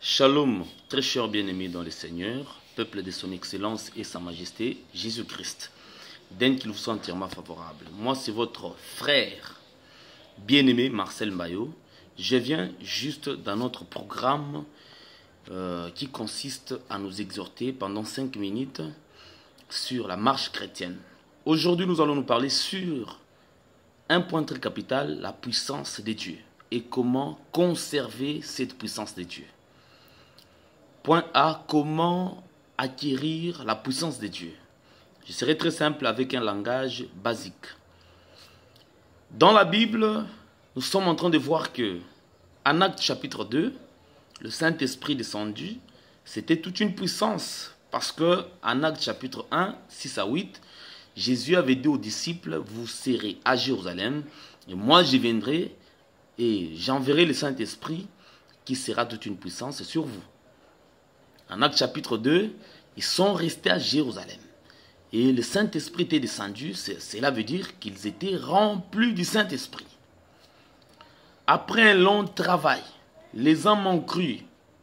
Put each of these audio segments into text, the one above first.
Shalom, très chers bien-aimés dans le Seigneur, peuple de son excellence et sa majesté, Jésus-Christ, d'un qu'il vous soit entièrement favorable. Moi, c'est votre frère bien-aimé Marcel Mayo. Je viens juste dans notre programme qui consiste à nous exhorter pendant 5 minutes sur la marche chrétienne. Aujourd'hui, nous allons nous parler sur un point très capital, la puissance de Dieu et comment conserver cette puissance de Dieu. Point A, comment acquérir la puissance de Dieu. Je serai très simple avec un langage basique. Dans la Bible, nous sommes en train de voir que, en Actes chapitre 2, le Saint-Esprit descendu, c'était toute une puissance. Parce que, en Actes chapitre 1, 6 à 8, Jésus avait dit aux disciples, vous serez à Jérusalem, et moi je viendrai et j'enverrai le Saint-Esprit qui sera toute une puissance sur vous. En Actes chapitre 2, ils sont restés à Jérusalem. Et le Saint-Esprit était descendu, cela veut dire qu'ils étaient remplis du Saint-Esprit. Après un long travail, les hommes ont cru,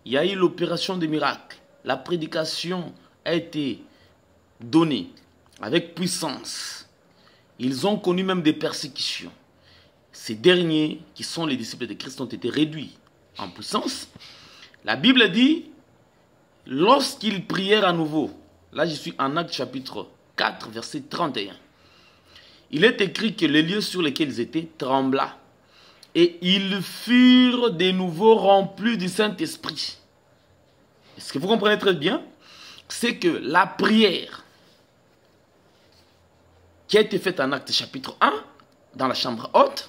il y a eu l'opération de miracle, la prédication a été donnée avec puissance. Ils ont connu même des persécutions. Ces derniers, qui sont les disciples de Christ, ont été réduits en puissance. La Bible dit, lorsqu'ils prièrent à nouveau, là je suis en Actes chapitre 4, verset 31, il est écrit que les lieux sur lesquels ils étaient trembla, et ils furent de nouveau remplis du Saint-Esprit. Est-ce que vous comprenez très bien? C'est que la prière qui a été faite en Actes chapitre 1, dans la chambre haute,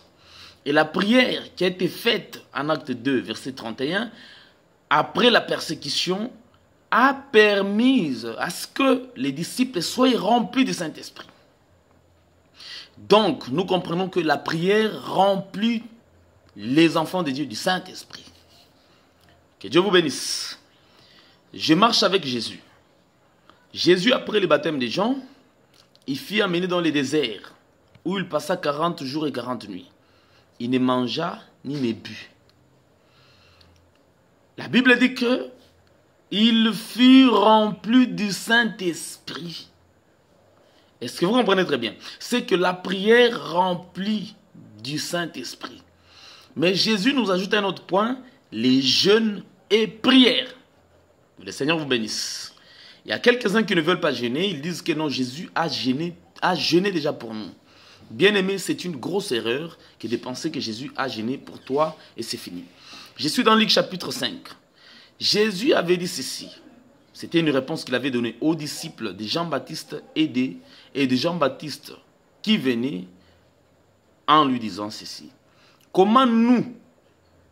et la prière qui a été faite en Acte 2, verset 31, après la persécution, a permis à ce que les disciples soient remplis du Saint-Esprit. Donc, nous comprenons que la prière remplit les enfants de Dieu du Saint-Esprit. Que Dieu vous bénisse. Je marche avec Jésus. Jésus, après le baptême des gens, il fut amené dans le désert, où il passa 40 jours et 40 nuits. Il ne mangea ni ne but. La Bible dit que il fut rempli du Saint-Esprit. Est-ce que vous comprenez très bien? C'est que la prière remplit du Saint-Esprit. Mais Jésus nous ajoute un autre point, les jeûnes et prières. Que le Seigneur vous bénisse. Il y a quelques-uns qui ne veulent pas jeûner, ils disent que non, Jésus a jeûné déjà pour nous. Bien aimé, c'est une grosse erreur que de penser que Jésus a jeûné pour toi et c'est fini. Je suis dans Luc chapitre 5. Jésus avait dit ceci. C'était une réponse qu'il avait donnée aux disciples de Jean-Baptiste et de Jean-Baptiste qui venaient en lui disant ceci. Comment nous,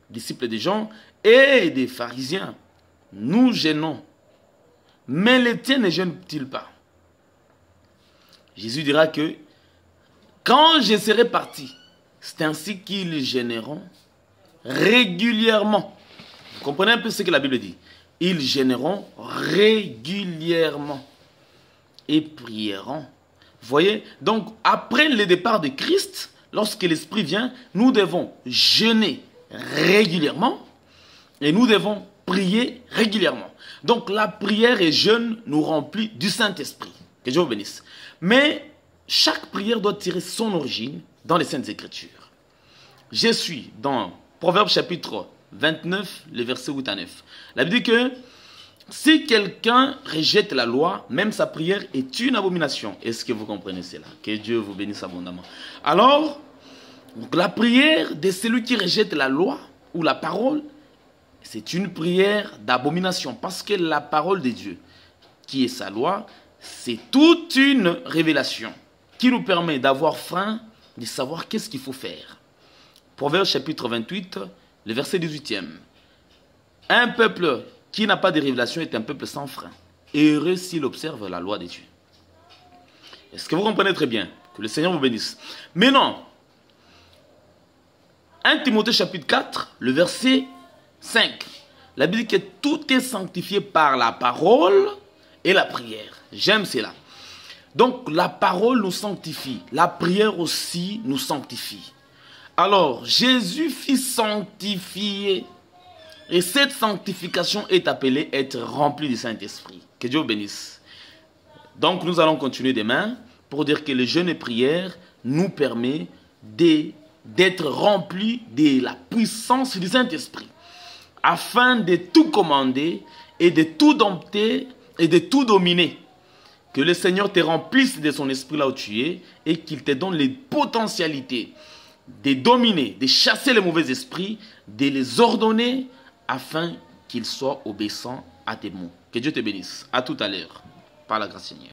disciples de Jean et des pharisiens, nous jeûnons, mais les tiens ne jeûnent-ils pas? Jésus dira que quand je serai parti, c'est ainsi qu'ils jeûneront régulièrement. Vous comprenez un peu ce que la Bible dit? Ils jeûneront régulièrement et prieront. Vous voyez? Donc, après le départ de Christ, lorsque l'Esprit vient, nous devons jeûner régulièrement et nous devons prier régulièrement. Donc, la prière et jeûne nous remplit du Saint-Esprit. Que Dieu vous bénisse. Mais chaque prière doit tirer son origine dans les Saintes Écritures. Je suis dans Proverbes chapitre 29, les versets 8 à 9. La Bible dit que si quelqu'un rejette la loi, même sa prière est une abomination. Est-ce que vous comprenez cela? Que Dieu vous bénisse abondamment. Alors, la prière de celui qui rejette la loi ou la parole, c'est une prière d'abomination. Parce que la parole de Dieu, qui est sa loi, c'est toute une révélation qui nous permet d'avoir faim, de savoir qu'est-ce qu'il faut faire. Proverbe chapitre 28, le verset 18e. Un peuple qui n'a pas de révélation est un peuple sans frein. Heureux s'il observe la loi de Dieu. Est-ce que vous comprenez très bien? Que le Seigneur vous bénisse. Mais non. 1 Timothée chapitre 4, le verset 5. La Bible dit que tout est sanctifié par la parole et la prière. J'aime cela. Donc la parole nous sanctifie. La prière aussi nous sanctifie. Alors Jésus fit sanctifier Et cette sanctification est appelée être rempli du Saint-Esprit. Que Dieu vous bénisse. Donc nous allons continuer demain pour dire que le jeûne et prière nous permet d'être remplis de la puissance du Saint-Esprit, afin de tout commander et de tout dompter et de tout dominer. Que le Seigneur te remplisse de son esprit là où tu es et qu'il te donne les potentialités de dominer, de chasser les mauvais esprits, de les ordonner afin qu'ils soient obéissants à tes mots. Que Dieu te bénisse. À tout à l'heure. Par la grâce du Seigneur.